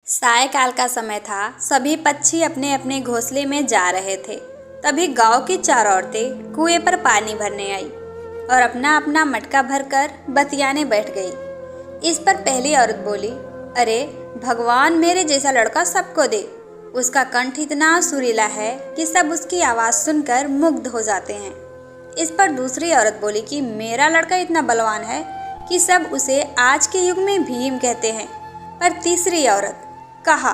सायकाल का समय था। सभी पक्षी अपने अपने घोंसले में जा रहे थे। तभी गांव की 4 औरतें कुएं पर पानी भरने आई और अपना अपना मटका भरकर बतियाने बैठ गई। इस पर पहली औरत बोली, अरे भगवान मेरे जैसा लड़का सबको दे। उसका कंठ इतना सुरीला है कि सब उसकी आवाज़ सुनकर मुग्ध हो जाते हैं। इस पर दूसरी औरत बोली कि मेरा लड़का इतना बलवान है कि सब उसे आज के युग में भीम कहते हैं। पर तीसरी औरत कहा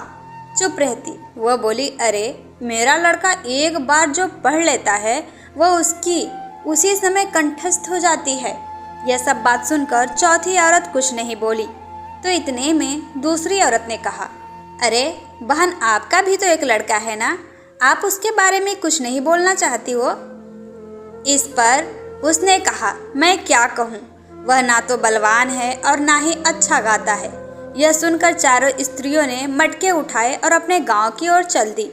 चुप रहती। वह बोली, अरे मेरा लड़का एक बार जो पढ़ लेता है वह उसकी उसी समय कंठस्थ हो जाती है। यह सब बात सुनकर चौथी औरत कुछ नहीं बोली। तो इतने में दूसरी औरत ने कहा, अरे बहन, आपका भी तो एक लड़का है ना, आप उसके बारे में कुछ नहीं बोलना चाहती हो? इस पर उसने कहा, मैं क्या कहूँ, वह ना तो बलवान है और ना ही अच्छा गाता है। यह सुनकर चारों स्त्रियों ने मटके उठाए और अपने गांव की ओर चल दी।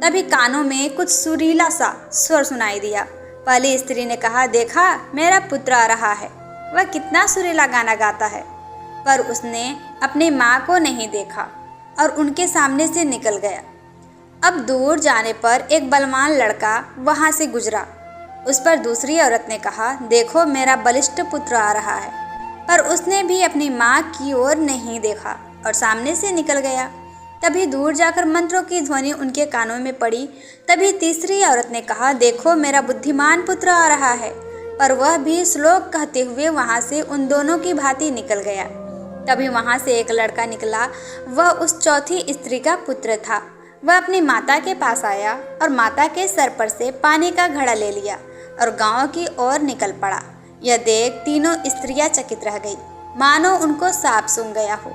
तभी कानों में कुछ सुरीला सा स्वर सुनाई दिया। पहली स्त्री ने कहा, देखा मेरा पुत्र आ रहा है, वह कितना सुरीला गाना गाता है। पर उसने अपनी माँ को नहीं देखा और उनके सामने से निकल गया। अब दूर जाने पर एक बलवान लड़का वहाँ से गुजरा। उस पर दूसरी औरत ने कहा, देखो मेरा बलिष्ठ पुत्र आ रहा है। पर उसने भी अपनी माँ की ओर नहीं देखा और सामने से निकल गया। तभी दूर जाकर मंत्रों की ध्वनि उनके कानों में पड़ी। तभी तीसरी औरत ने कहा, देखो मेरा बुद्धिमान पुत्र आ रहा है। पर वह भी श्लोक कहते हुए वहाँ से उन दोनों की भांति निकल गया। तभी वहाँ से एक लड़का निकला। वह उस चौथी स्त्री का पुत्र था। वह अपनी माता के पास आया और माता के सर पर से पानी का घड़ा ले लिया और गांव की ओर निकल पड़ा। यह देख तीनों स्त्रियां चकित रह गई, मानो उनको सांप सूंघ गया हो।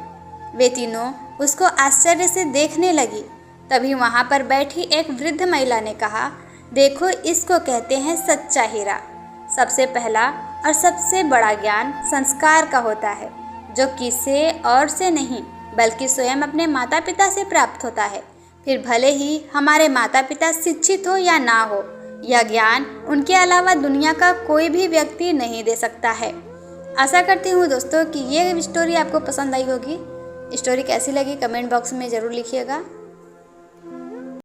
वे तीनों उसको आश्चर्य से देखने लगी। तभी वहां पर बैठी एक वृद्ध महिला ने कहा, देखो इसको कहते हैं सच्चा हीरा। सबसे पहला और सबसे बड़ा ज्ञान संस्कार का होता है, जो किसी और से नहीं बल्कि स्वयं अपने माता पिता से प्राप्त होता है। फिर भले ही हमारे माता पिता शिक्षित हो या ना हो, यह ज्ञान उनके अलावा दुनिया का कोई भी व्यक्ति नहीं दे सकता है। आशा करती हूँ दोस्तों कि ये स्टोरी आपको पसंद आई होगी। स्टोरी कैसी लगी कमेंट बॉक्स में ज़रूर लिखिएगा।